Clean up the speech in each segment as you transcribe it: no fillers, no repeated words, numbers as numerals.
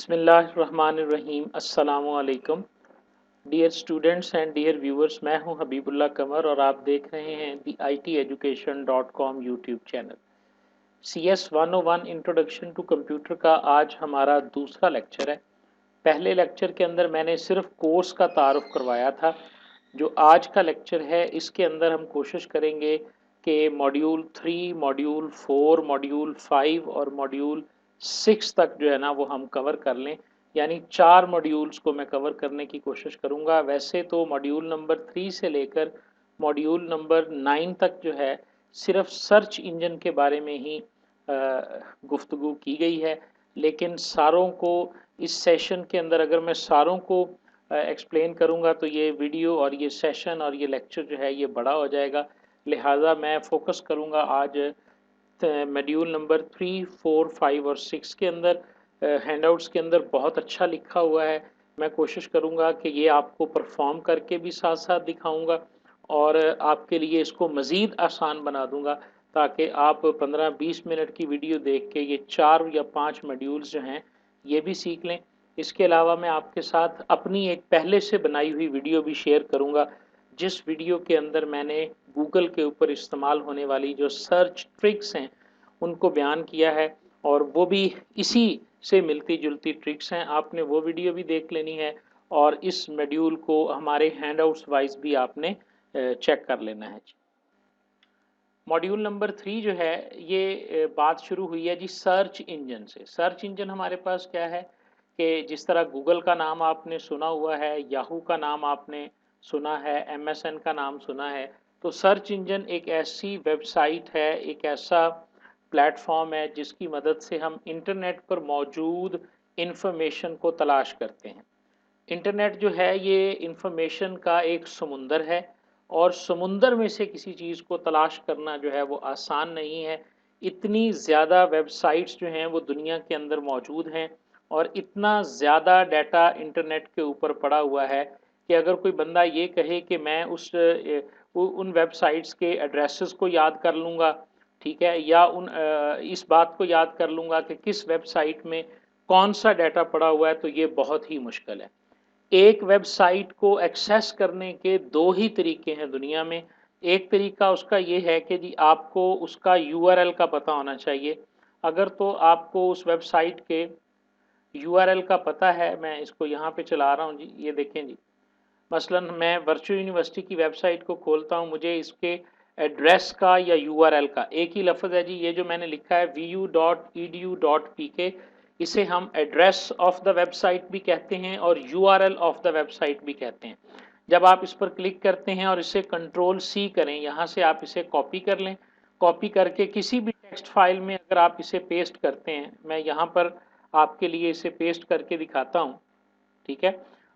बिस्मिल्लाहिर्रहमानिर्रहीम अस्सलामुअलैकुम dear students and dear viewers. मैं हूं हबीबुल्लाह कमर और आप देख रहे हैं the ITeducation.com YouTube channel. CS 101 introduction to computer का आज हमारा दूसरा लेक्चर है। पहले लेक्चर के अंदर मैंने सिर्फ कोर्स का तारुफ करवाया था। जो आज का लेक्चर है इसके अंदर हम कोशिश करेंगे कि मॉड्यूल 3, मॉड्यूल 4, मॉड्यूल 5 और मॉड्यूल 6 तक जो है ना वो हम कवर कर लें। यानी 4 मॉड्यूल्स को मैं कवर करने की कोशिश करूंगा। वैसे तो मॉड्यूल नंबर 3 से लेकर मॉड्यूल नंबर 9 तक जो है सिर्फ सर्च इंजन के बारे में ही गुफ्तगू की गई है, लेकिन सारों को इस सेशन के अंदर अगर मैं सारों को एक्सप्लेन करूंगा तो ये वीडियो और ये सेशन और ये लेक्चर जो है ये बड़ा हो जाएगा। लिहाजा मैं फोकस करूंगा आज मॉड्यूल नंबर 3, 4, 5 और 6 के अंदर। हैंडआउट्स के अंदर बहुत अच्छा लिखा हुआ है। मैं कोशिश करूंगा कि ये आपको परफॉर्म करके भी साथ साथ दिखाऊंगा और आपके लिए इसको मज़ीद आसान बना दूंगा ताकि आप 15-20 मिनट की वीडियो देख के ये 4 या 5 मॉड्यूल्स जो हैं ये भी सीख लें। इसके अलावा मैं आपके साथ अपनी एक पहले से बनाई हुई वीडियो भी शेयर करूंगा, जिस वीडियो के अंदर मैंने गूगल के ऊपर इस्तेमाल होने वाली जो सर्च ट्रिक्स हैं उनको बयान किया है और वो भी इसी से मिलती जुलती ट्रिक्स हैं। आपने वो वीडियो भी देख लेनी है और इस मॉड्यूल को हमारे हैंडआउट्स वाइज भी आपने चेक कर लेना है। मॉड्यूल नंबर 3 जो है ये बात शुरू हुई है जी सर्च इंजन से। सर्च इंजन हमारे पास क्या है कि जिस तरह गूगल का नाम आपने सुना हुआ है, याहू का नाम आपने सुना है, MSN का नाम सुना है, तो सर्च इंजन एक ऐसी वेबसाइट है, एक ऐसा प्लेटफॉर्म है जिसकी मदद से हम इंटरनेट पर मौजूद इंफॉर्मेशन को तलाश करते हैं। इंटरनेट जो है ये इंफॉर्मेशन का एक समुंदर है और समुंदर में से किसी चीज़ को तलाश करना जो है वो आसान नहीं है। इतनी ज़्यादा वेबसाइट्स जो हैं वो दुनिया के अंदर मौजूद हैं और इतना ज़्यादा डाटा इंटरनेट के ऊपर पड़ा हुआ है कि अगर कोई बंदा ये कहे कि मैं उन वेबसाइट्स के एड्रेसेस को याद कर लूँगा, ठीक है, या इस बात को याद कर लूँगा कि किस वेबसाइट में कौन सा डाटा पड़ा हुआ है, तो ये बहुत ही मुश्किल है। एक वेबसाइट को एक्सेस करने के 2 ही तरीके हैं दुनिया में। एक तरीका उसका ये है कि जी आपको उसका URL का पता होना चाहिए। अगर तो आपको उस वेबसाइट के URL का पता है, मैं इसको यहाँ पे चला रहा हूँ जी, ये देखें जी। मसलन मैं वर्चुअल यूनिवर्सिटी की वेबसाइट को खोलता हूँ, मुझे इसके एड्रेस का या URL का एक ही लफ्ज़ है जी, ये जो मैंने लिखा है vu.edu.pk, इसे हम एड्रेस ऑफ द वेबसाइट भी कहते हैं और URL ऑफ द वेबसाइट भी कहते हैं। जब आप इस पर क्लिक करते हैं और इसे Ctrl+C करें, यहाँ से आप इसे कॉपी कर लें। कॉपी करके किसी भी टेक्स्ट फाइल में अगर आप इसे पेस्ट करते हैं, मैं यहाँ पर आपके लिए इसे पेस्ट करके दिखाता हूँ, ठीक है।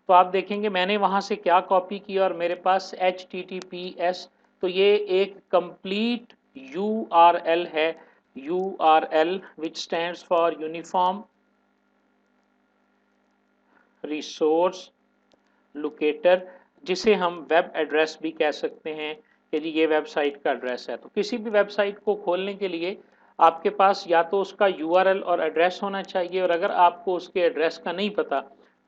तो आप देखेंगे मैंने वहाँ से क्या कॉपी किया और मेरे पास HTTPS, तो ये एक कंप्लीट URL है। URL which stands for uniform resource locator, जिसे हम वेब एड्रेस भी कह सकते हैं कि जी ये वेबसाइट का एड्रेस है। तो किसी भी वेबसाइट को खोलने के लिए आपके पास या तो उसका URL और एड्रेस होना चाहिए, और अगर आपको उसके एड्रेस का नहीं पता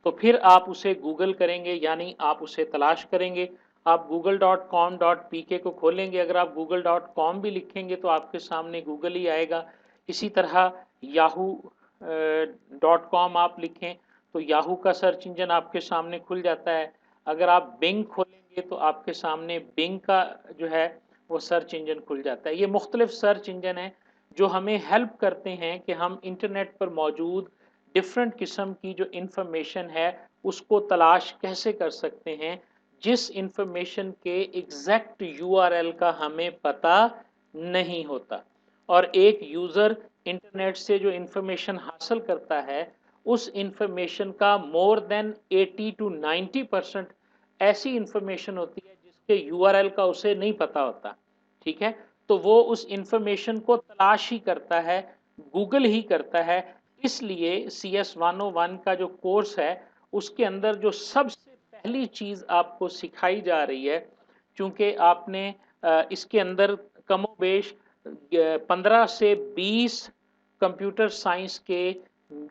तो फिर आप उसे गूगल करेंगे, यानी आप उसे तलाश करेंगे। आप google.com.pk को खोलेंगे, अगर आप google.com भी लिखेंगे तो आपके सामने गूगल ही आएगा। इसी तरह yahoo.com आप लिखें तो याहू का सर्च इंजन आपके सामने खुल जाता है। अगर आप बिंग खोलेंगे तो आपके सामने बिंग का जो है वो सर्च इंजन खुल जाता है। ये मुख्तलिफ सर्च इंजन हैं जो हमें हेल्प करते हैं कि हम इंटरनेट पर मौजूद डिफरेंट किस्म की जो इंफॉर्मेशन है उसको तलाश कैसे कर सकते हैं, जिस इंफॉर्मेशन के एग्जैक्ट URL का हमें पता नहीं होता। और एक यूज़र इंटरनेट से जो इंफॉर्मेशन हासिल करता है उस इंफॉर्मेशन का मोर देन 80 to 90% ऐसी इंफॉर्मेशन होती है जिसके URL का उसे नहीं पता होता, ठीक है। तो वो उस इंफॉर्मेशन को तलाश ही करता है, गूगल ही करता है। इसलिए CS 101 का जो कोर्स है उसके अंदर जो सबसे पहली चीज़ आपको सिखाई जा रही है, चूंकि आपने इसके अंदर कमोबेश 15 से 20 कंप्यूटर साइंस के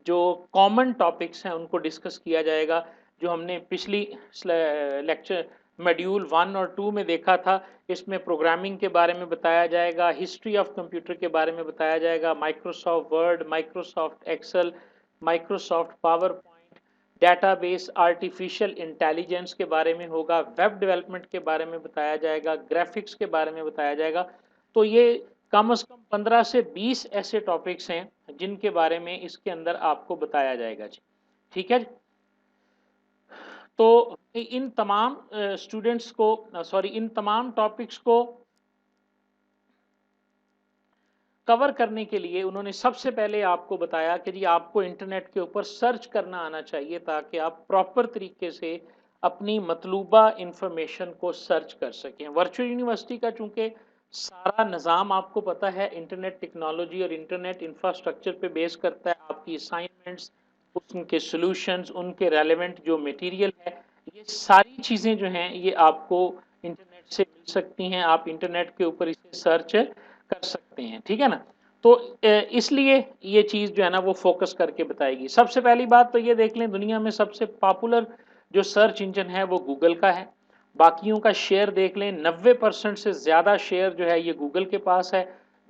जो कॉमन टॉपिक्स हैं उनको डिस्कस किया जाएगा, जो हमने पिछली लेक्चर मॉड्यूल 1 और 2 में देखा था। इसमें प्रोग्रामिंग के बारे में बताया जाएगा, हिस्ट्री ऑफ कंप्यूटर के बारे में बताया जाएगा, Microsoft Word, Microsoft Excel, Microsoft PowerPoint, database, artificial intelligence के बारे में होगा, वेब डेवलपमेंट के बारे में बताया जाएगा, ग्राफिक्स के बारे में बताया जाएगा। तो ये कम से कम 15 से 20 ऐसे टॉपिक्स हैं जिनके बारे में इसके अंदर आपको बताया जाएगा जी। ठीक है जी। तो इन तमाम स्टूडेंट्स को सॉरी इन तमाम टॉपिक्स को कवर करने के लिए उन्होंने सबसे पहले आपको बताया कि जी आपको इंटरनेट के ऊपर सर्च करना आना चाहिए, ताकि आप प्रॉपर तरीके से अपनी मतलूबा इंफॉर्मेशन को सर्च कर सकें। वर्चुअल यूनिवर्सिटी का चूंकि सारा निज़ाम आपको पता है इंटरनेट टेक्नोलॉजी और इंटरनेट इंफ्रास्ट्रक्चर पे बेस करता है। आपकी असाइनमेंट्स, उनके सॉल्यूशंस, उनके रेलेवेंट जो मटेरियल है, ये सारी चीज़ें जो हैं ये आपको इंटरनेट से मिल सकती हैं। आप इंटरनेट के ऊपर इसे सर्च कर सकते हैं, ठीक है ना। तो इसलिए ये चीज़ जो है ना वो फोकस करके बताएगी। सबसे पहली बात तो ये देख लें, दुनिया में सबसे पॉपुलर जो सर्च इंजन है वो गूगल का है। बाकियों का शेयर देख लें, 90% से ज़्यादा शेयर जो है ये गूगल के पास है।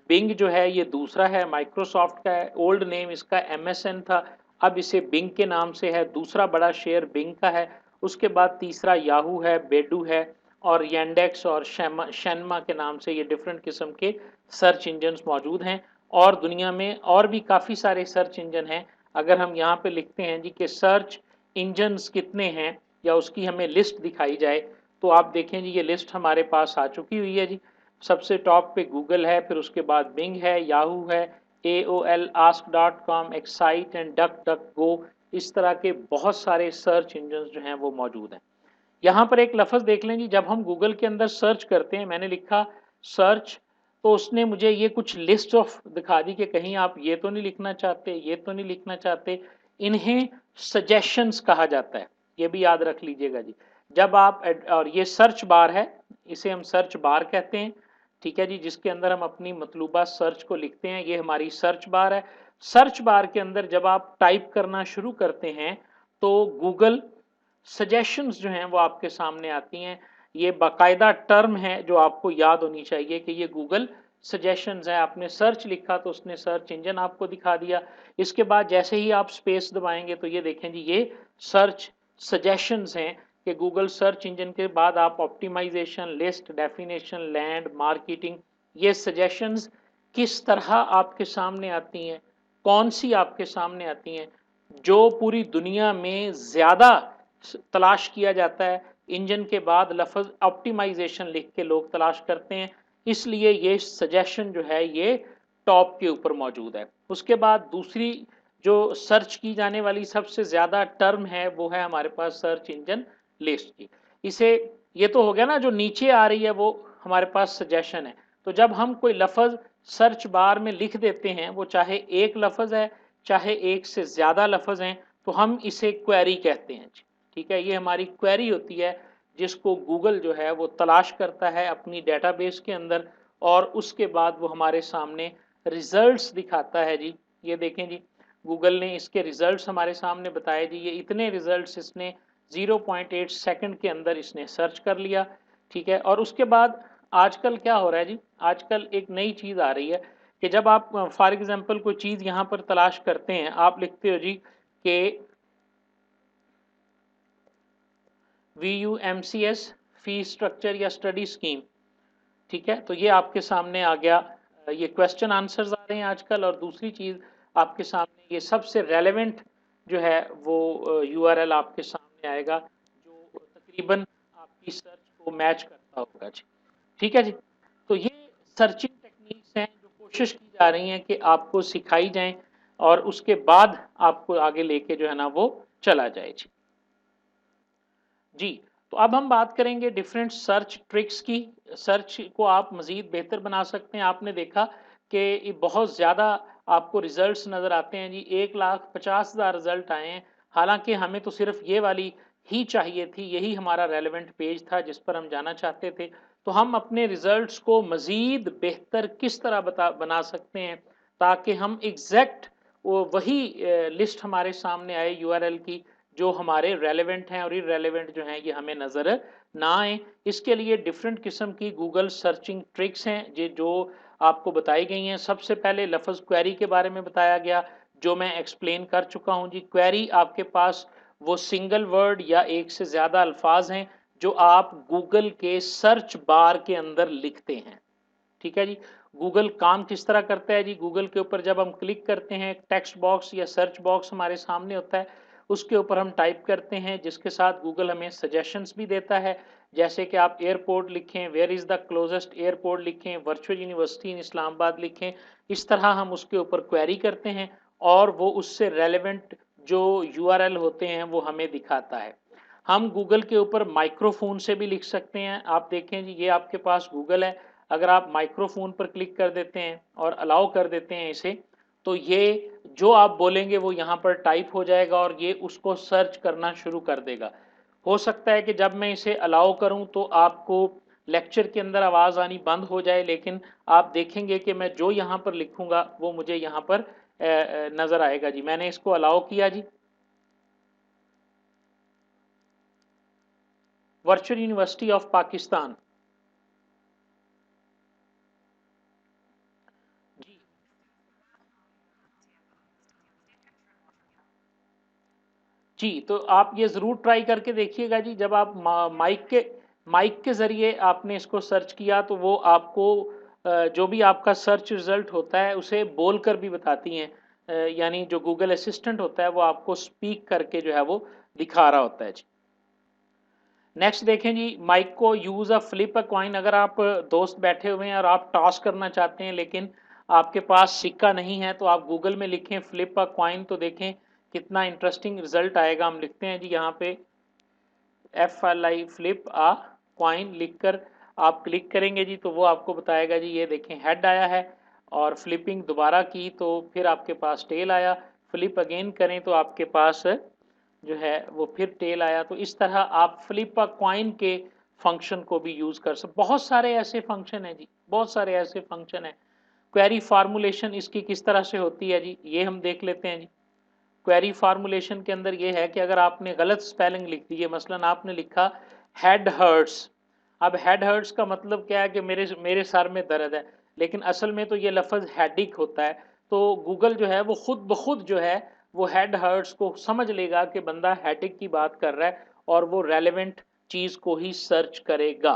बिंग जो है ये दूसरा है, माइक्रोसॉफ्ट का है। ओल्ड नेम इसका MSN था, अब इसे बिंग के नाम से है। दूसरा बड़ा शेयर बिंग का है। उसके बाद तीसरा याहू है, बेडू है, और यैंडेक्स और शैनमा के नाम से ये डिफरेंट किस्म के सर्च इंजन्स मौजूद हैं। और दुनिया में और भी काफ़ी सारे सर्च इंजन हैं। अगर हम यहाँ पे लिखते हैं जी कि सर्च इंजन्स कितने हैं, या उसकी हमें लिस्ट दिखाई जाए, तो आप देखें जी ये लिस्ट हमारे पास आ चुकी हुई है जी। सबसे टॉप पे गूगल है, फिर उसके बाद बिंग है, याहू है, AOL, ask.com, Excite and DuckDuckGo. इस तरह के बहुत सारे सर्च इंजन जो हैं वो मौजूद हैं। यहाँ पर एक लफ्ज़ देख लें जी, जब हम गूगल के अंदर सर्च करते हैं, मैंने लिखा सर्च, तो उसने मुझे ये कुछ लिस्ट ऑफ दिखा दी कि कहीं आप ये तो नहीं लिखना चाहते, ये तो नहीं लिखना चाहते। इन्हें सजेशंस कहा जाता है, ये भी याद रख लीजिएगा जी। जब आप और ये सर्च बार है, इसे हम सर्च बार कहते हैं, ठीक है जी, जिसके अंदर हम अपनी मतलूबा सर्च को लिखते हैं। ये हमारी सर्च बार है। सर्च बार के अंदर जब आप टाइप करना शुरू करते हैं तो गूगल सजेशंस जो हैं वो आपके सामने आती हैं। ये बाकायदा टर्म है जो आपको याद होनी चाहिए कि ये गूगल सजेशंस है। आपने सर्च लिखा तो उसने सर्च इंजन आपको दिखा दिया। इसके बाद जैसे ही आप स्पेस दबाएंगे तो ये देखें जी ये सर्च सजेशंस हैं कि गूगल सर्च इंजन के बाद आप optimisation, list, definition, land, marketing, ये सजेशंस किस तरह आपके सामने आती हैं, कौन सी आपके सामने आती हैं, जो पूरी दुनिया में ज़्यादा तलाश किया जाता है। इंजन के बाद लफ्ज़ ऑप्टिमाइजेशन लिख के लोग तलाश करते हैं, इसलिए ये सजेशन जो है ये टॉप के ऊपर मौजूद है। उसके बाद दूसरी जो सर्च की जाने वाली सबसे ज़्यादा टर्म है वो है हमारे पास सर्च इंजन लिस्ट की। इसे ये तो हो गया ना, जो नीचे आ रही है वो हमारे पास सजेशन है। तो जब हम कोई लफ्ज़ सर्च बार में लिख देते हैं, वो चाहे एक लफ्ज़ है चाहे एक से ज़्यादा लफ्ज़ हैं, तो हम इसे क्वेरी कहते हैं। ठीक है, ये हमारी क्वेरी होती है जिसको गूगल जो है वो तलाश करता है अपनी डेटाबेस के अंदर, और उसके बाद वो हमारे सामने रिजल्ट्स दिखाता है जी। ये देखें जी, गूगल ने इसके रिजल्ट्स हमारे सामने बताए जी। ये इतने रिजल्ट्स इसने 0.8 सेकंड के अंदर इसने सर्च कर लिया। ठीक है, और उसके बाद आजकल क्या हो रहा है जी, आजकल एक नई चीज़ आ रही है कि जब आप फॉर एग्जांपल कोई चीज़ यहाँ पर तलाश करते हैं, आप लिखते हो जी कि VUMCS फी स्ट्रक्चर या स्टडी स्कीम। ठीक है, तो ये आपके सामने आ गया। ये क्वेश्चन आंसर्स आ रहे हैं आजकल। और दूसरी चीज़ आपके सामने ये सबसे रेलेवेंट जो है वो URL आपके सामने आएगा, जो तकरीबन आपकी सर्च को मैच करता होगा जी। ठीक है जी, तो ये सर्चिंग टेक्निक्स हैं जो कोशिश की जा रही हैं कि आपको सिखाई जाएं, और उसके बाद आपको आगे लेके जो है ना वो चला जाए जी। जी, तो अब हम बात करेंगे डिफरेंट सर्च ट्रिक्स की। सर्च को आप मज़ीद बेहतर बना सकते हैं। आपने देखा कि बहुत ज़्यादा आपको रिजल्ट्स नज़र आते हैं जी, 1,50,000 रिजल्ट आए हैं। हालांकि हमें तो सिर्फ ये वाली ही चाहिए थी, यही हमारा रेलेवेंट पेज था जिस पर हम जाना चाहते थे। तो हम अपने रिजल्ट्स को मज़ीद बेहतर किस तरह बना सकते हैं ताकि हम एग्जैक्ट वो वही लिस्ट हमारे सामने आए यूआरएल की जो हमारे रेलेवेंट हैं और इररेलेवेंट जो हैं ये हमें नज़र ना आए। इसके लिए डिफरेंट किस्म की गूगल सर्चिंग ट्रिक्स हैं ये जो आपको बताई गई हैं। सबसे पहले लफ्ज़ क्वेरी के बारे में बताया गया जो मैं एक्सप्लेन कर चुका हूं जी। क्वेरी आपके पास वो सिंगल वर्ड या एक से ज़्यादा अल्फाज हैं जो आप गूगल के सर्च बार के अंदर लिखते हैं। ठीक है जी। गूगल काम किस तरह करता है जी, गूगल के ऊपर जब हम क्लिक करते हैं टेक्स्ट बॉक्स या सर्च बॉक्स हमारे सामने होता है, उसके ऊपर हम टाइप करते हैं जिसके साथ गूगल हमें सजेशंस भी देता है। जैसे कि आप एयरपोर्ट लिखें, where is the closest airport लिखें, वर्चुअल यूनिवर्सिटी इन इस्लामाबाद लिखें। इस तरह हम उसके ऊपर क्वेरी करते हैं और वो उससे रेलेवेंट जो यूआरएल होते हैं वो हमें दिखाता है। हम गूगल के ऊपर माइक्रोफोन से भी लिख सकते हैं। आप देखें जी ये आपके पास गूगल है, अगर आप माइक्रोफोन पर क्लिक कर देते हैं और अलाउ कर देते हैं इसे, तो ये जो आप बोलेंगे वो यहाँ पर टाइप हो जाएगा और ये उसको सर्च करना शुरू कर देगा। हो सकता है कि जब मैं इसे अलाउ करूँ तो आपको लेक्चर के अंदर आवाज़ आनी बंद हो जाए, लेकिन आप देखेंगे कि मैं जो यहाँ पर लिखूंगा वो मुझे यहाँ पर नज़र आएगा जी। मैंने इसको अलाउ किया जी। Virtual university of Pakistan. जी जी, तो आप ये ज़रूर ट्राई करके देखिएगा जी। जब आप माइक के ज़रिए आपने इसको सर्च किया तो वो आपको जो भी आपका सर्च रिज़ल्ट होता है उसे बोलकर भी बताती हैं। यानी जो गूगल असिस्टेंट होता है वो आपको स्पीक करके जो है वो दिखा रहा होता है जी। नेक्स्ट देखें जी, माइक को यूज़ अ फ्लिप अ कॉइन। अगर आप दोस्त बैठे हुए हैं और आप टॉस करना चाहते हैं लेकिन आपके पास सिक्का नहीं है तो आप गूगल में लिखें फ्लिप अ कॉइन, तो देखें कितना इंटरेस्टिंग रिजल्ट आएगा। हम लिखते हैं जी यहाँ पे FLI फ्लिप आ कॉइन लिखकर आप क्लिक करेंगे जी तो वो आपको बताएगा जी। ये देखें हेड आया है और फ्लिपिंग दोबारा की तो फिर आपके पास टेल आया। फ्लिप अगेन करें तो आपके पास जो है वो फिर टेल आया। तो इस तरह आप फ्लिप अ कॉइन के फंक्शन को भी यूज कर सकते। बहुत सारे ऐसे फंक्शन हैं जी, बहुत सारे ऐसे फंक्शन हैं। क्वेरी फार्मूलेशन इसकी किस तरह से होती है जी, ये हम देख लेते हैं जी। क्वेरी फार्मूलेशन के अंदर ये है कि अगर आपने गलत स्पेलिंग लिख दी है, मसलन आपने लिखा हेड हर्ट्स। अब हेड हर्ट्स का मतलब क्या है कि मेरे मेरे सर में दर्द है, लेकिन असल में तो ये लफ्ज़ हेडिक होता है। तो गूगल जो है वो खुद ब खुद जो है वो हेड हर्ट्स को समझ लेगा कि बंदा हेडिक की बात कर रहा है और वो रेलेवेंट चीज़ को ही सर्च करेगा।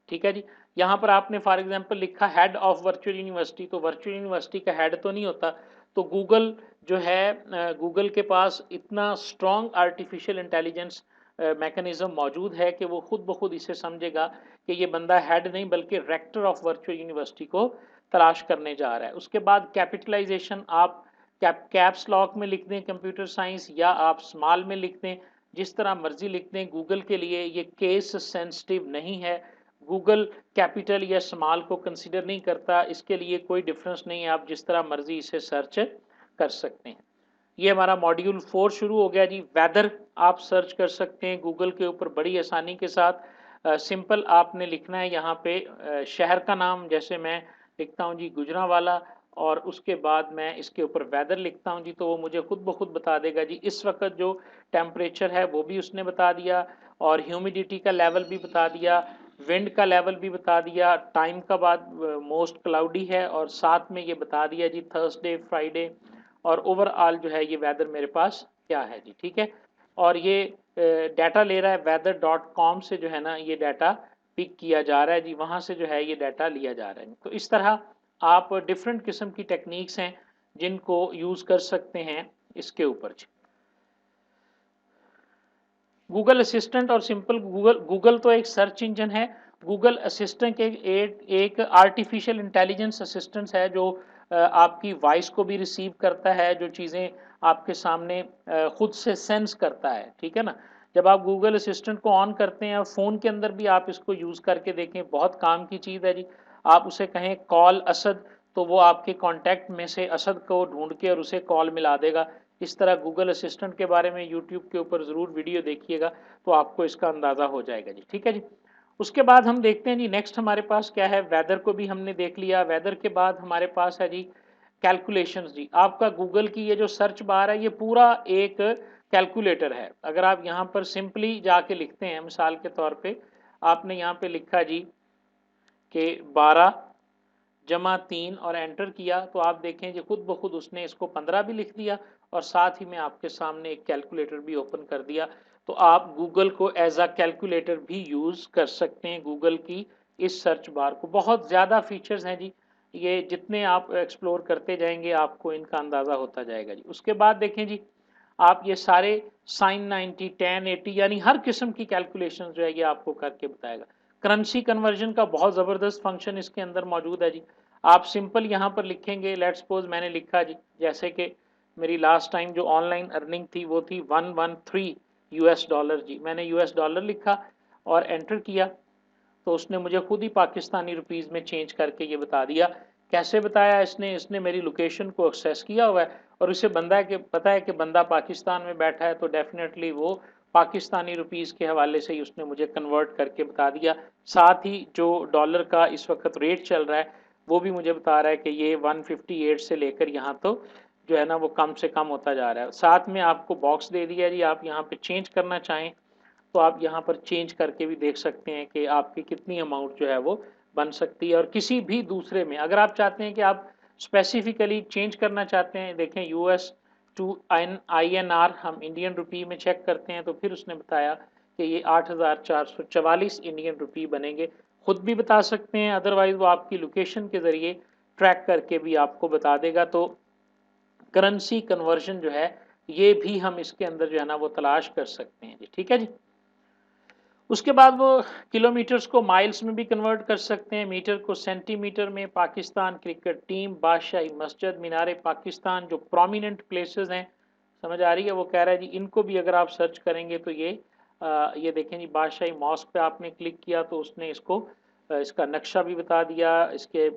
ठीक है जी। यहाँ पर आपने फॉर एग्जांपल लिखा हेड ऑफ वर्चुअल यूनिवर्सिटी, तो वर्चुअल यूनिवर्सिटी का हेड तो नहीं होता। तो गूगल जो है गूगल के पास इतना स्ट्रॉन्ग आर्टिफिशियल इंटेलिजेंस मैकेनिज्म मौजूद है कि वो खुद ब खुद इसे समझेगा कि ये बंदा हेड नहीं बल्कि रेक्टर ऑफ वर्चुअल यूनिवर्सिटी को तलाश करने जा रहा है। उसके बाद कैपिटलाइजेशन आप कैप्स लॉक में लिख दें कंप्यूटर साइंस, या आप स्मॉल में लिख दें, जिस तरह मर्जी लिख दें। गूगल के लिए ये केस सेंसिटिव नहीं है। गूगल कैपिटल या स्मॉल को कंसीडर नहीं करता, इसके लिए कोई डिफरेंस नहीं है। आप जिस तरह मर्जी इसे सर्च कर सकते हैं। ये हमारा मॉड्यूल 4 शुरू हो गया जी। वेदर आप सर्च कर सकते हैं गूगल के ऊपर बड़ी आसानी के साथ। सिंपल आपने लिखना है यहाँ पे शहर का नाम, जैसे मैं लिखता हूँ जी गुजरांवाला, और उसके बाद मैं इसके ऊपर वेदर लिखता हूँ जी तो वो मुझे खुद ब खुद बता देगा जी। इस वक्त जो टेम्परेचर है वो भी उसने बता दिया और ह्यूमिडिटी का लेवल भी बता दिया, विंड का लेवल भी बता दिया, टाइम का बाद मोस्ट क्लाउडी है, और साथ में ये बता दिया जी थर्सडे फ्राइडे, और ओवरऑल जो है ये वेदर मेरे पास क्या है जी। ठीक है। और ये डाटा ले रहा है weather.com से, जो है ना ये डाटा पिक किया जा रहा है जी, वहाँ से जो है ये डाटा लिया जा रहा है। तो इस तरह आप डिफरेंट किस्म की टेक्निक्स हैं जिनको यूज़ कर सकते हैं इसके ऊपर जी। गूगल असिस्टेंट और सिंपल गूगल गूगल तो एक सर्च इंजन है। गूगल असिस्टेंट एक आर्टिफिशियल इंटेलिजेंस असिस्टेंट है जो आपकी वॉइस को भी रिसीव करता है, जो चीज़ें आपके सामने खुद से सेंस करता है। ठीक है ना। जब आप गूगल असिस्टेंट को ऑन करते हैं और फ़ोन के अंदर भी आप इसको यूज़ करके देखें, बहुत काम की चीज़ है जी। आप उसे कहें कॉल असद, तो वो आपके कॉन्टैक्ट में से असद को ढूंढ के और उसे कॉल मिला देगा। इस तरह गूगल असिस्टेंट के बारे में यूट्यूब के ऊपर ज़रूर वीडियो देखिएगा तो आपको इसका अंदाज़ा हो जाएगा जी। ठीक है जी। उसके बाद हम देखते हैं जी नेक्स्ट हमारे पास क्या है। वेदर को भी हमने देख लिया। वेदर के बाद हमारे पास है जी कैलकुलेशंस जी, आपका गूगल की ये जो सर्च बार है ये पूरा एक कैलकुलेटर है। अगर आप यहाँ पर सिंपली जाके लिखते हैं, मिसाल के तौर पे आपने यहाँ पे लिखा जी कि 12 - 3 और एंटर किया, तो आप देखें कि खुद ब खुद उसने इसको 15 भी लिख दिया और साथ ही में आपके सामने एक कैलकुलेटर भी ओपन कर दिया। तो आप गूगल को एज अ कैलकुलेटर भी यूज़ कर सकते हैं। गूगल की इस सर्च बार को बहुत ज़्यादा फीचर्स हैं जी, ये जितने आप एक्सप्लोर करते जाएंगे आपको इनका अंदाज़ा होता जाएगा जी। उसके बाद देखें जी, आप ये सारे साइन 90, tan 80 यानी हर किस्म की कैलकुलेशन जो है ये आपको करके बताएगा। करेंसी कन्वर्जन का बहुत ज़बरदस्त फंक्शन इसके अंदर मौजूद है जी। आप सिंपल यहाँ पर लिखेंगे, लेट्स सपोज मैंने लिखा जी, जैसे कि मेरी लास्ट टाइम जो ऑनलाइन अर्निंग थी वो थी 113 यूएस डॉलर जी। मैंने यूएस डॉलर लिखा और एंटर किया, तो उसने मुझे खुद ही पाकिस्तानी रुपीज़ में चेंज करके ये बता दिया। कैसे बताया इसने? इसने मेरी लोकेशन को एक्सेस किया हुआ है और उसे बंदा के पता है कि बंदा पाकिस्तान में बैठा है, तो डेफिनेटली वो पाकिस्तानी रुपीज़ के हवाले से ही उसने मुझे कन्वर्ट करके बता दिया। साथ ही जो डॉलर का इस वक्त रेट चल रहा है वो भी मुझे बता रहा है कि ये 158 से लेकर यहाँ तो जो है ना वो कम से कम होता जा रहा है। साथ में आपको बॉक्स दे दिया जी, आप यहाँ पे चेंज करना चाहें तो आप यहाँ पर चेंज करके भी देख सकते हैं कि आपकी कितनी अमाउंट जो है वो बन सकती है। और किसी भी दूसरे में अगर आप चाहते हैं कि आप स्पेसिफिकली चेंज करना चाहते हैं, देखें यूएस टू INR हम इंडियन रुपी में चेक करते हैं, तो फिर उसने बताया कि ये 8,444 इंडियन रुपी बनेंगे। खुद भी बता सकते हैं, अदरवाइज वो आपकी लोकेशन के ज़रिए ट्रैक करके भी आपको बता देगा। तो करेंसी कन्वर्जन जो है ये भी हम इसके अंदर जो है ना वो तलाश कर सकते हैं जी। ठीक है जी। उसके बाद वो किलोमीटर्स को माइल्स में भी कन्वर्ट कर सकते हैं, मीटर को सेंटीमीटर में। पाकिस्तान क्रिकेट टीम, बादशाही मस्जिद, मीनार पाकिस्तान, जो प्रोमिनेंट प्लेसेस हैं, समझ आ रही है? वो कह रहा है जी इनको भी अगर आप सर्च करेंगे तो ये देखें जी, बादशाही मॉस्क पे आपने क्लिक किया तो उसने इसको इसका नक्शा भी बता दिया, इसके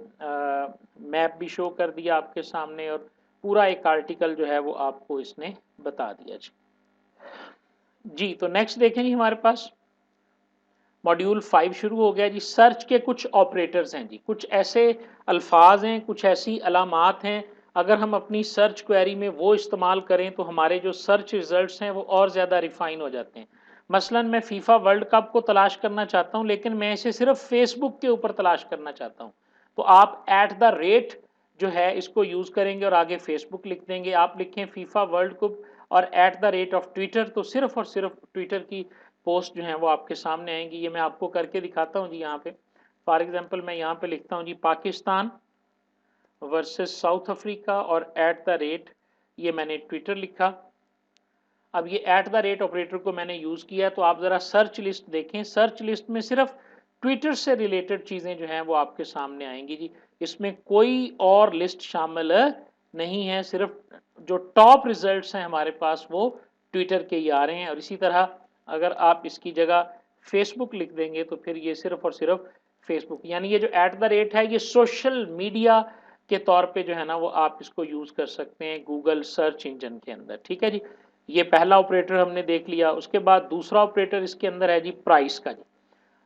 मैप भी शो कर दिया आपके सामने, और पूरा एक आर्टिकल जो है वो आपको इसने बता दिया जी। जी, तो नेक्स्ट देखें जी, हमारे पास मॉड्यूल 5 शुरू हो गया जी। सर्च के कुछ ऑपरेटर्स हैं जी, कुछ ऐसे अल्फाज हैं, कुछ ऐसी अलामात हैं, अगर हम अपनी सर्च क्वेरी में वो इस्तेमाल करें तो हमारे जो सर्च रिजल्ट्स हैं वो और ज़्यादा रिफाइन हो जाते हैं। मसलन मैं फीफा वर्ल्ड कप को तलाश करना चाहता हूं, लेकिन मैं इसे सिर्फ फेसबुक के ऊपर तलाश करना चाहता हूं, तो आप @ जो है इसको यूज़ करेंगे और आगे फेसबुक लिख देंगे। आप लिखें फीफा वर्ल्ड कप और @ट्विटर, तो सिर्फ और सिर्फ ट्विटर की पोस्ट जो हैं वो आपके सामने आएंगी। ये मैं आपको करके दिखाता हूँ जी। यहाँ पे फॉर एग्जांपल मैं यहाँ पे लिखता हूँ जी पाकिस्तान वर्सेस साउथ अफ्रीका और ये मैंने ट्विटर लिखा। अब ये ऑपरेटर को मैंने यूज़ किया, तो आप ज़रा सर्च लिस्ट देखें। सर्च लिस्ट में सिर्फ ट्विटर से रिलेटेड चीज़ें जो हैं वो आपके सामने आएंगी जी। इसमें कोई और लिस्ट शामिल नहीं है, सिर्फ जो टॉप रिजल्ट्स हैं हमारे पास वो ट्विटर के ही आ रहे हैं। और इसी तरह अगर आप इसकी जगह फेसबुक लिख देंगे तो फिर ये सिर्फ और सिर्फ फेसबुक, यानी ये जो है ये सोशल मीडिया के तौर पे जो है ना वो आप इसको यूज़ कर सकते हैं गूगल सर्च इंजन के अंदर। ठीक है जी। ये पहला ऑपरेटर हमने देख लिया। उसके बाद दूसरा ऑपरेटर इसके अंदर है जी प्राइस का जी।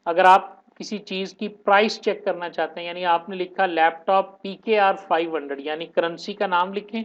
अगर आप किसी चीज़ की प्राइस चेक करना चाहते हैं, यानी आपने लिखा लैपटॉप PKR 500 यानी करेंसी का नाम लिखें,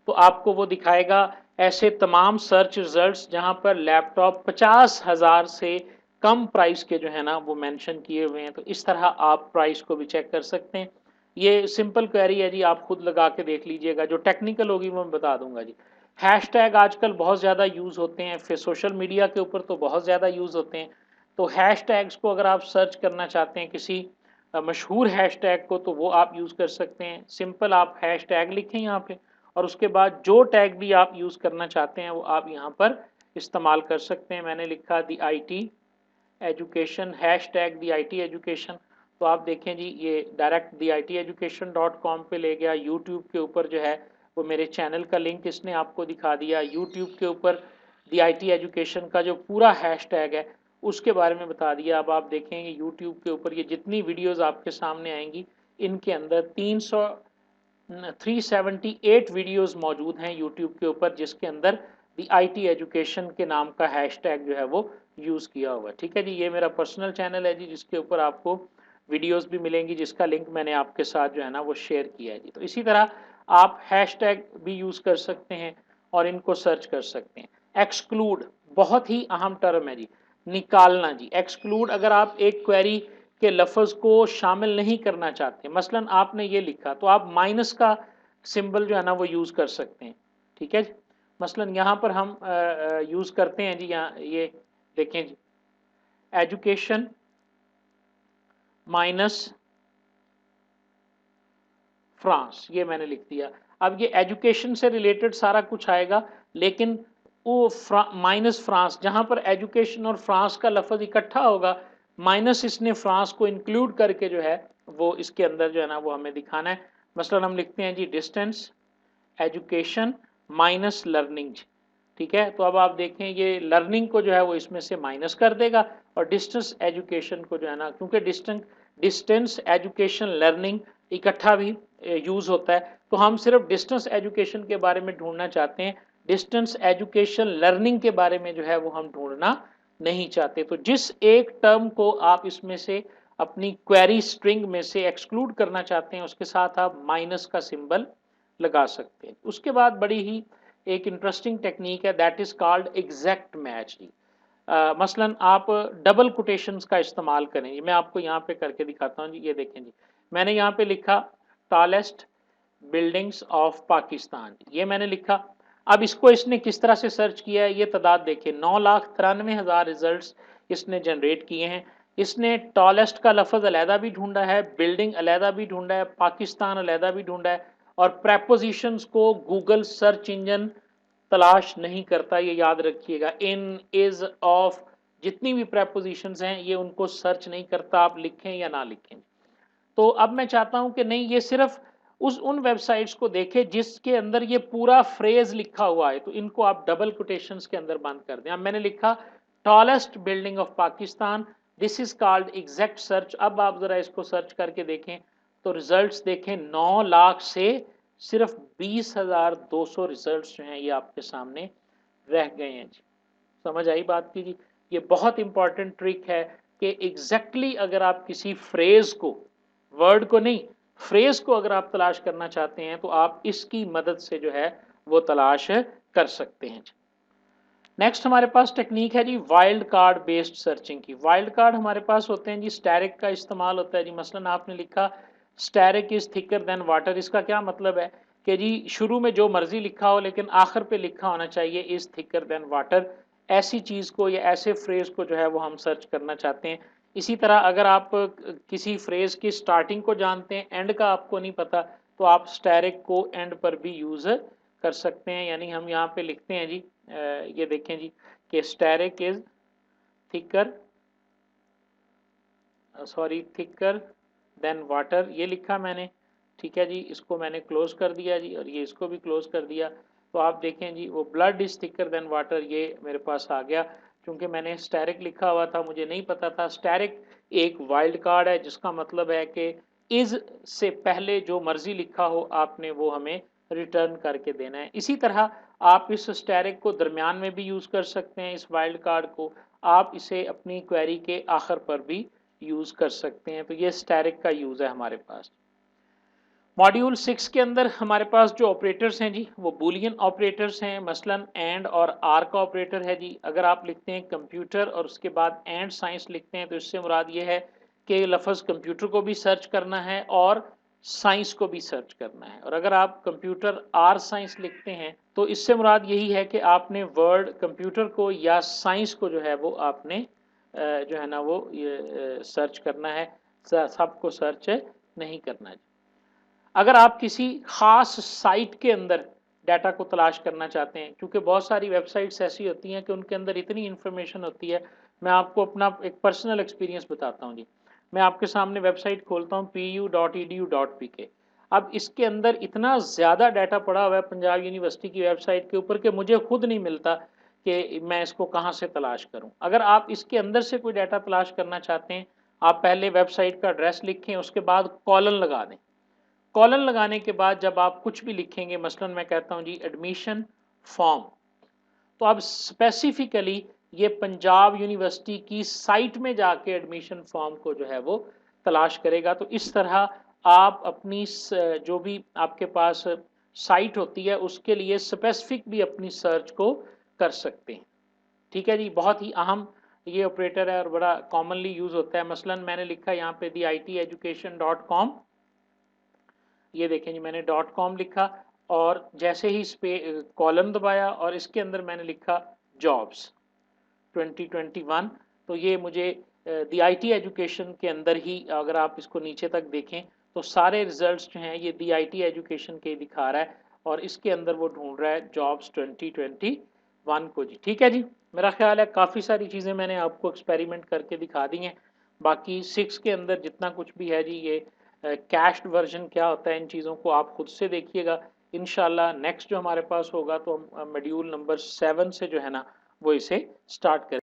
तो आपको वो दिखाएगा ऐसे तमाम सर्च रिजल्ट्स जहां पर लैपटॉप 50,000 से कम प्राइस के जो है ना वो मेंशन किए हुए हैं। तो इस तरह आप प्राइस को भी चेक कर सकते हैं। ये सिंपल क्वेरी है जी, आप खुद लगा के देख लीजिएगा, जो टेक्निकल होगी वो मैं बता दूंगा जी। हैशटैग आजकल बहुत ज़्यादा यूज़ होते हैं, फिर सोशल मीडिया के ऊपर तो बहुत ज़्यादा यूज़ होते हैं। तो हैशटैग्स को अगर आप सर्च करना चाहते हैं किसी मशहूर हैशटैग को, तो वो आप यूज़ कर सकते हैं। सिंपल आप हैशटैग लिखें यहाँ पे, और उसके बाद जो टैग भी आप यूज़ करना चाहते हैं वो आप यहाँ पर इस्तेमाल कर सकते हैं। मैंने लिखा दी IT education, hashtag the IT education, तो आप देखें जी ये डायरेक्ट theiteducation.com पे ले गया। यूट्यूब के ऊपर जो है वो मेरे चैनल का लिंक इसने आपको दिखा दिया। यूट्यूब के ऊपर दी IT एजुकेशन का जो पूरा हैशटैग है उसके बारे में बता दिया। अब आप देखेंगे यूट्यूब के ऊपर ये जितनी वीडियोस आपके सामने आएंगी, इनके अंदर 378 वीडियोस मौजूद हैं यूट्यूब के ऊपर, जिसके अंदर दी IT एजुकेशन के नाम का हैशटैग जो है वो यूज़ किया हुआ है। ठीक है जी। ये मेरा पर्सनल चैनल है जी, जिसके ऊपर आपको वीडियोस भी मिलेंगी, जिसका लिंक मैंने आपके साथ जो है ना वो शेयर किया है जी। तो इसी तरह आप हैशटैग भी यूज कर सकते हैं और इनको सर्च कर सकते हैं। एक्सक्लूड बहुत ही अहम टर्म है जी, निकालना जी। एक्सक्लूड अगर आप एक क्वेरी के लफ्ज को शामिल नहीं करना चाहते, मसलन आपने ये लिखा तो आप माइनस का सिंबल जो है ना वो यूज कर सकते हैं, ठीक है जी। मसलन यहाँ पर हम यूज करते हैं जी, यहाँ ये देखें जी, एजुकेशन माइनस फ्रांस, ये मैंने लिख दिया। अब ये एजुकेशन से रिलेटेड सारा कुछ आएगा, लेकिन वो माइनस फ्रांस, जहां पर एजुकेशन और फ्रांस का लफ्ज इकट्ठा होगा, माइनस इसने फ्रांस को इंक्लूड करके जो है वो इसके अंदर जो है ना वो हमें दिखाना है। मसलन हम लिखते हैं जी डिस्टेंस एजुकेशन माइनस लर्निंग, ठीक है। तो अब आप देखें ये लर्निंग को जो है वो इसमें से माइनस कर देगा और डिस्टेंस एजुकेशन को जो है ना, क्योंकि डिस्टेंस एजुकेशन लर्निंग इकट्ठा भी यूज होता है, तो हम सिर्फ डिस्टेंस एजुकेशन के बारे में ढूंढना चाहते हैं, डिस्टेंस एजुकेशन लर्निंग के बारे में जो है वो हम ढूंढना नहीं चाहते। तो जिस एक टर्म को आप इसमें से अपनी क्वेरी स्ट्रिंग में से एक्सक्लूड करना चाहते हैं उसके साथ आप माइनस का सिंबल लगा सकते हैं। उसके बाद बड़ी ही एक इंटरेस्टिंग टेक्निक है, that is called exact match जी। मसलन आप डबल कोटेशंस का इस्तेमाल करें, मैं आपको यहाँ पे करके दिखाता हूँ जी। ये देखें जी, मैंने यहाँ पे लिखा टॉलेस्ट बिल्डिंग्स ऑफ पाकिस्तान, ये मैंने लिखा। अब इसको इसने किस तरह से सर्च किया है, ये तादाद देखिए, 9,93,000 रिजल्ट्स इसने जनरेट किए हैं। इसने टॉलेस्ट का लफ्ज अलहदा भी ढूंढा है, बिल्डिंग अलहदा भी ढूंढा है, पाकिस्तान अलहदा भी ढूंढा है, और प्रेपोजिशंस को गूगल सर्च इंजन तलाश नहीं करता, ये याद रखिएगा। इन, इज, ऑफ, जितनी भी प्रेपोजिशंस हैं ये उनको सर्च नहीं करता, आप लिखें या ना लिखें। तो अब मैं चाहता हूं कि नहीं, ये सिर्फ उन वेबसाइट्स को देखें जिसके अंदर ये पूरा फ्रेज लिखा हुआ है, तो इनको आप डबल कोटेशंस के अंदर बंद कर दें। अब मैंने लिखा tallest building of Pakistan, this is called exact search. अब आप जरा इसको सर्च करके देखें तो रिजल्ट्स देखें, 9 लाख से सिर्फ 20,200 रिजल्ट्स जो हैं ये आपके सामने रह गए हैं जी। समझ आई बात की जी। ये बहुत इंपॉर्टेंट ट्रिक है कि एग्जैक्टली अगर आप किसी फ्रेज को, वर्ड को नहीं, फ्रेज को अगर आप तलाश करना चाहते हैं तो आप इसकी मदद से जो है वो तलाश कर सकते हैं। नेक्स्ट हमारे पास टेक्निक है जी वाइल्ड कार्ड बेस्ड सर्चिंग की। वाइल्ड कार्ड हमारे पास होते हैं जी, स्टैरिक का इस्तेमाल होता है जी। मसलन आपने लिखा asterisk is thicker than water, इसका क्या मतलब है कि जी शुरू में जो मर्जी लिखा हो लेकिन आखिर पे लिखा होना चाहिए इज थिकर देन वाटर। ऐसी चीज को या ऐसे फ्रेज को जो है वो हम सर्च करना चाहते हैं। इसी तरह अगर आप किसी फ्रेज की स्टार्टिंग को जानते हैं, एंड का आपको नहीं पता, तो आप स्टैरिक को एंड पर भी यूज कर सकते हैं। यानी हम यहाँ पे लिखते हैं जी, ये देखें जी कि asterisk is thicker, sorry thicker than water, ये लिखा मैंने, ठीक है जी। इसको मैंने क्लोज कर दिया जी और ये इसको भी क्लोज कर दिया। तो आप देखें जी वो blood is thicker than water ये मेरे पास आ गया, क्योंकि मैंने स्टैरिक लिखा हुआ था, मुझे नहीं पता था। स्टैरिक एक वाइल्ड कार्ड है जिसका मतलब है कि इज से पहले जो मर्जी लिखा हो आपने वो हमें रिटर्न करके देना है। इसी तरह आप इस स्टैरिक को दरमियान में भी यूज कर सकते हैं, इस वाइल्ड कार्ड को आप इसे अपनी क्वेरी के आखिर पर भी यूज कर सकते हैं। तो ये स्टैरिक का यूज है हमारे पास। मॉड्यूल 6 के अंदर हमारे पास जो ऑपरेटर्स हैं जी वो बूलियन ऑपरेटर्स हैं। मसलन एंड और आर का ऑपरेटर है जी। अगर आप लिखते हैं कंप्यूटर और उसके बाद एंड साइंस लिखते हैं तो इससे मुराद ये है कि लफ्ज़ कंप्यूटर को भी सर्च करना है और साइंस को भी सर्च करना है। और अगर आप कंप्यूटर आर साइंस लिखते हैं तो इससे मुराद यही है कि आपने वर्ड कंप्यूटर को या साइंस को जो है वो आपने जो है ना वो सर्च करना है, सबको सर्च नहीं करना है। अगर आप किसी खास साइट के अंदर डाटा को तलाश करना चाहते हैं, क्योंकि बहुत सारी वेबसाइट्स ऐसी होती हैं कि उनके अंदर इतनी इन्फॉर्मेशन होती है। मैं आपको अपना एक पर्सनल एक्सपीरियंस बताता हूँ जी। मैं आपके सामने वेबसाइट खोलता हूँ pu.edu.pk। अब इसके अंदर इतना ज़्यादा डाटा पड़ा हुआ है पंजाब यूनिवर्सिटी की वेबसाइट के ऊपर कि मुझे खुद नहीं मिलता कि मैं इसको कहाँ से तलाश करूँ। अगर आप इसके अंदर से कोई डाटा तलाश करना चाहते हैं, आप पहले वेबसाइट का एड्रेस लिखें, उसके बाद कॉलन लगा दें। कॉलन लगाने के बाद जब आप कुछ भी लिखेंगे, मसलन मैं कहता हूं जी एडमिशन फॉर्म, तो अब स्पेसिफिकली ये पंजाब यूनिवर्सिटी की साइट में जाके एडमिशन फॉर्म को जो है वो तलाश करेगा। तो इस तरह आप अपनी जो भी आपके पास साइट होती है उसके लिए स्पेसिफिक भी अपनी सर्च को कर सकते हैं। ठीक है जी, बहुत ही अहम ये ऑपरेटर है और बड़ा कॉमनली यूज होता है। मसलन मैंने लिखा यहाँ पे theiteducation.com, ये देखें जी मैंने .com लिखा और जैसे ही कॉलम दबाया और इसके अंदर मैंने लिखा जॉब्स 2021, तो ये मुझे दी IT एजुकेशन के अंदर ही, अगर आप इसको नीचे तक देखें तो सारे रिजल्ट्स जो हैं ये दी IT एजुकेशन के दिखा रहा है और इसके अंदर वो ढूंढ रहा है जॉब्स 2021 को जी। ठीक है जी, मेरा ख्याल है काफ़ी सारी चीज़ें मैंने आपको एक्सपेरिमेंट करके दिखा दी हैं। बाकी 6 के अंदर जितना कुछ भी है जी, ये कैश्ड वर्जन क्या होता है इन चीज़ों को आप खुद से देखिएगा। इंशाल्लाह नेक्स्ट जो हमारे पास होगा तो हम मॉड्यूल नंबर 7 से जो है ना वो इसे स्टार्ट करें।